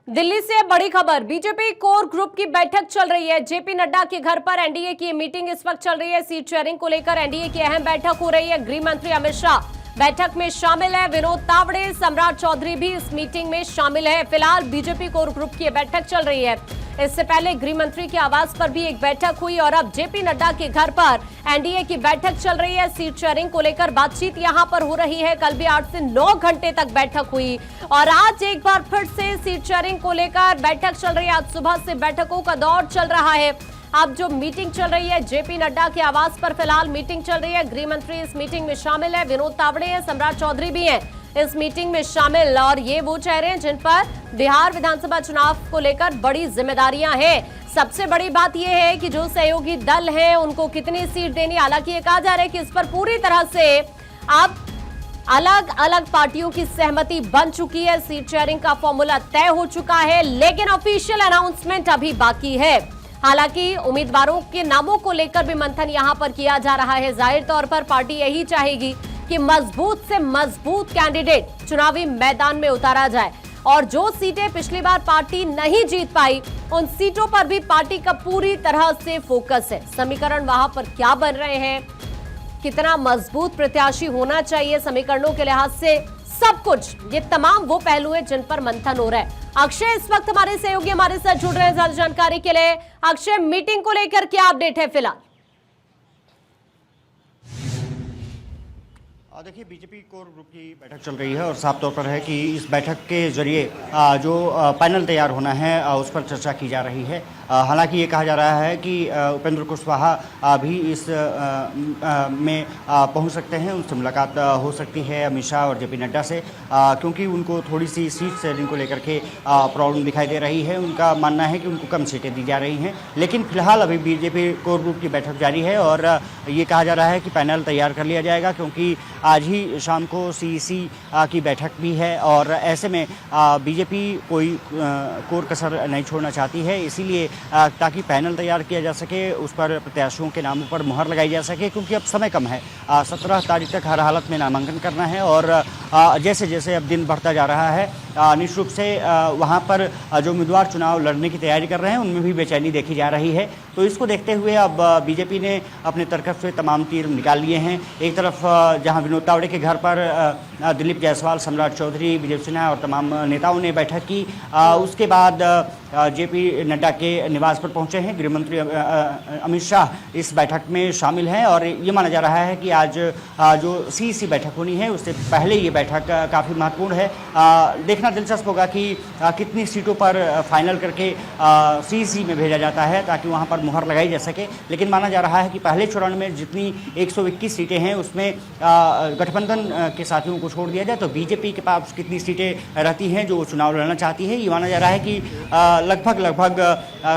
दिल्ली से बड़ी खबर। बीजेपी कोर ग्रुप की बैठक चल रही है। जेपी नड्डा के घर पर एनडीए की मीटिंग इस वक्त चल रही है। सीट शेयरिंग को लेकर एनडीए की अहम बैठक हो रही है। गृह मंत्री अमित शाह बैठक में शामिल है। विनोद तावड़े, सम्राट चौधरी भी इस मीटिंग में शामिल है। फिलहाल बीजेपी कोर ग्रुप की बैठक चल रही है। इससे पहले गृह मंत्री के आवास पर भी एक बैठक हुई और अब जेपी नड्डा के घर पर एनडीए की बैठक चल रही है। सीट शेयरिंग को लेकर बातचीत यहां पर हो रही है। कल भी 8 से 9 घंटे तक बैठक हुई और आज एक बार फिर से सीट शेयरिंग को लेकर बैठक चल रही है। आज सुबह से बैठकों का दौर चल रहा है। अब जो मीटिंग चल रही है जेपी नड्डा के आवास पर फिलहाल मीटिंग चल रही है। गृह मंत्री इस मीटिंग में शामिल है। विनोद तावड़े हैं, सम्राट चौधरी भी हैं इस मीटिंग में शामिल और ये वो चेहरे हैं जिन पर बिहार विधानसभा चुनाव को लेकर बड़ी जिम्मेदारियां हैं। सबसे बड़ी बात यह है कि जो सहयोगी दल हैं उनको कितनी सीट देनी। हालांकि ये कहा जा रहा है कि इस पर पूरी तरह से अब अलग अलग पार्टियों की सहमति बन चुकी है। सीट शेयरिंग का फॉर्मूला तय हो चुका है, लेकिन ऑफिशियल अनाउंसमेंट अभी बाकी है। हालांकि उम्मीदवारों के नामों को लेकर भी मंथन यहां पर किया जा रहा है। जाहिर तौर पर पार्टी यही चाहेगी कि मजबूत से मजबूत कैंडिडेट चुनावी मैदान में उतारा जाए और जो सीटें पिछली बार पार्टी नहीं जीत पाई उन सीटों पर भी पार्टी का पूरी तरह से फोकस है। समीकरण वहां पर क्या बन रहे हैं, कितना मजबूत प्रत्याशी होना चाहिए समीकरणों के लिहाज से, सब कुछ ये तमाम वो पहलू है जिन पर मंथन हो रहा है। अक्षय इस वक्त हमारे सहयोगी हमारे साथ जुड़ रहे हैं ज्यादा जानकारी के लिए। अक्षय, मीटिंग को लेकर क्या अपडेट है फिलहाल? देखिए, बीजेपी कोर ग्रुप की बैठक चल रही है और साफ तौर पर है कि इस बैठक के जरिए जो पैनल तैयार होना है उस पर चर्चा की जा रही है। हालांकि ये कहा जा रहा है कि उपेंद्र कुशवाहा भी इस में पहुंच सकते हैं, उनसे मुलाकात हो सकती है अमित शाह और जेपी नड्डा से, क्योंकि उनको थोड़ी सी सीट शेयरिंग को लेकर के प्रॉब्लम दिखाई दे रही है। उनका मानना है कि उनको कम सीटें दी जा रही हैं, लेकिन फिलहाल अभी बीजेपी कोर ग्रुप की बैठक जारी है और ये कहा जा रहा है कि पैनल तैयार कर लिया जाएगा, क्योंकि आज ही शाम को सीईसी की बैठक भी है और ऐसे में बीजेपी कोई कोर कसर नहीं छोड़ना चाहती है। इसीलिए ताकि पैनल तैयार किया जा सके, उस पर प्रत्याशियों के नामों पर मुहर लगाई जा सके, क्योंकि अब समय कम है। 17 तारीख तक हर हालत में नामांकन करना है और जैसे जैसे अब दिन बढ़ता जा रहा है निश्चित रूप से वहाँ पर जो उम्मीदवार चुनाव लड़ने की तैयारी कर रहे हैं उनमें भी बेचैनी देखी जा रही है। तो इसको देखते हुए अब बीजेपी ने अपने तरफ से तमाम तीर निकाल लिए हैं। एक तरफ जहां विनोद तावड़े के घर पर दिलीप जायसवाल, सम्राट चौधरी, विजय सिन्हा और तमाम नेताओं ने बैठक की, उसके बाद जेपी नड्डा के निवास पर पहुंचे हैं। गृह मंत्री अमित शाह इस बैठक में शामिल हैं और ये माना जा रहा है कि आज जो सीईसी बैठक होनी है उससे पहले ये बैठक काफ़ी महत्वपूर्ण है। देखना दिलचस्प होगा कि कितनी सीटों पर फाइनल करके सीईसी में भेजा जाता है ताकि वहां पर मुहर लगाई जा सके। लेकिन माना जा रहा है कि पहले चरण में जितनी 121 सीटें हैं उसमें गठबंधन के साथियों को छोड़ दिया जाए तो बीजेपी के पास कितनी सीटें रहती हैं जो चुनाव लड़ना चाहती है। ये माना जा रहा है कि लगभग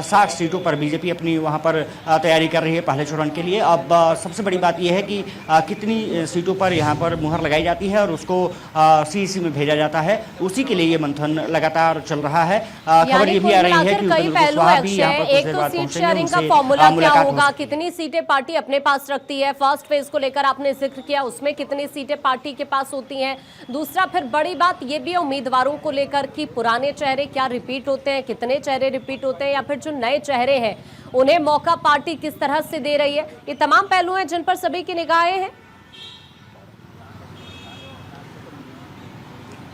60 सीटों पर बीजेपी अपनी वहां पर तैयारी कर रही है पहले चरण के लिए। अब सबसे बड़ी बात यह है कि कितनी सीटों पर यहाँ पर मुहर लगाई जाती है और उसको सीईसी में भेजा जाता है, उसी के लिए ये मंथन लगातार चल रहा है। खबर ये भी आ रही है कि कई पहलू है अक्षय। एक तो सीट शेयरिंग का फॉर्मूला क्या होगा, कितनी सीटें पार्टी अपने पास रखती है, फर्स्ट फेज को लेकर आपने जिक्र किया, उसमें कितनी सीटें पार्टी के पास होती हैं। दूसरा फिर बड़ी बात ये भी है उम्मीदवारों को लेकर कि पुराने चेहरे क्या रिपीट होते हैं, कितने चेहरे रिपीट होते हैं, या फिर जो नए चेहरे हैं उन्हें मौका पार्टी किस तरह से दे रही है। ये तमाम पहलू हैं जिन पर सभी की निगाहें हैं।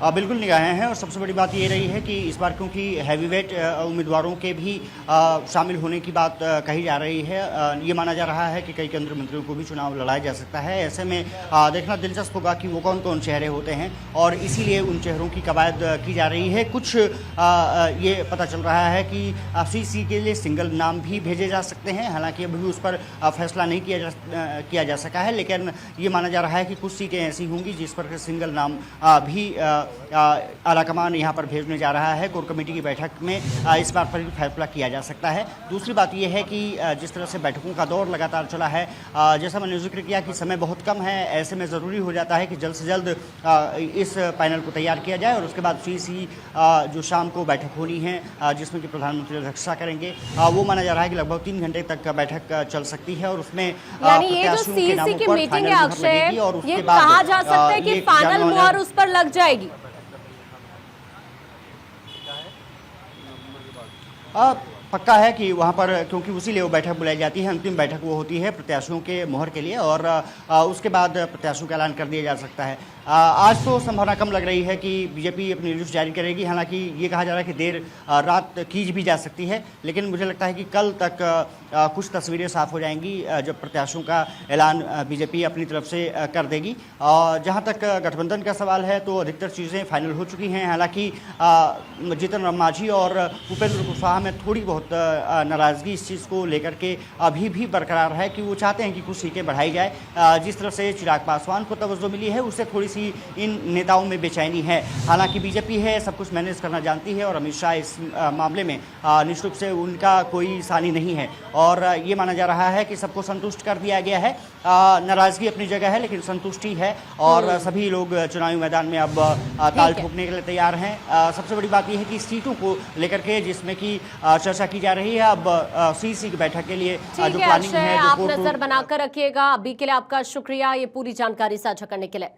बिल्कुल निगाहें हैं और सबसे बड़ी बात ये रही है कि इस बार क्योंकि हैवीवेट उम्मीदवारों के भी शामिल होने की बात कही जा रही है, ये माना जा रहा है कि कई केंद्रीय मंत्रियों को भी चुनाव लड़ाया जा सकता है। ऐसे में देखना दिलचस्प होगा कि वो कौन कौन चेहरे होते हैं और इसीलिए उन चेहरों की कवायद की जा रही है। कुछ ये पता चल रहा है कि सीईसी के लिए सिंगल नाम भी भेजे जा सकते हैं, हालांकि अभी भी उस पर फैसला नहीं किया जा सका है, लेकिन ये माना जा रहा है कि कुछ सीटें ऐसी होंगी जिस पर सिंगल नाम भी आलाकमान यहाँ पर भेजने जा रहा है। कोर कमेटी की बैठक में इस बात पर भी फैसला किया जा सकता है। दूसरी बात यह है कि जिस तरह से बैठकों का दौर लगातार चला है, जैसा मैंने जिक्र किया कि समय बहुत कम है, ऐसे में ज़रूरी हो जाता है कि जल्द से जल्द इस पैनल को तैयार किया जाए और उसके बाद सीईसी जो शाम को बैठक होनी है जिसमें कि प्रधानमंत्री अध्यक्षता करेंगे, वो माना जा रहा है कि लगभग 3 घंटे तक बैठक चल सकती है और उसमें प्रत्याशियों के नामों पर फाइनल मुहर लगेगी और उसके बाद कहा जा सकता है कि फाइनल मुहर उस पर लग जाएगी। पक्का है कि वहाँ पर, क्योंकि उसी लिए वो बैठक बुलाई जाती है, अंतिम बैठक वो होती है प्रत्याशियों के मोहर के लिए, और उसके बाद प्रत्याशियों का ऐलान कर दिया जा सकता है। आज तो संभावना कम लग रही है कि बीजेपी अपनी लिस्ट जारी करेगी, हालांकि ये कहा जा रहा है कि देर रात की भी जा सकती है, लेकिन मुझे लगता है कि कल तक कुछ तस्वीरें साफ हो जाएंगी जब प्रत्याशियों का ऐलान बीजेपी अपनी तरफ से कर देगी। जहाँ तक गठबंधन का सवाल है तो अधिकतर चीज़ें फाइनल हो चुकी हैं, हालांकि जीतन राम मांझी और उपेंद्र कुशवाहा में थोड़ी बहुत नाराज़गी इस चीज़ को लेकर के अभी भी बरकरार है कि वो चाहते हैं कि कुछ सीटें बढ़ाई जाए। जिस तरह से चिराग पासवान को तवज्जो मिली है, उससे थोड़ी सी इन नेताओं में बेचैनी है। हालांकि बीजेपी है, सब कुछ मैनेज करना जानती है, और अमित शाह इस मामले में निश्चित रूप से उनका कोई सानी नहीं है, और ये माना जा रहा है कि सबको संतुष्ट कर दिया गया है। नाराज़गी अपनी जगह है, लेकिन संतुष्टि है, और सभी लोग चुनावी मैदान में अब ताल ठोकने के लिए तैयार हैं। सबसे बड़ी बात यह है कि सीटों को लेकर के जिसमें कि चर्चा की जा रही है, अब सीसी की बैठक के लिए जो प्लानिंग है, आप नजर बनाकर रखिएगा। अभी के लिए आपका शुक्रिया ये पूरी जानकारी साझा करने के लिए।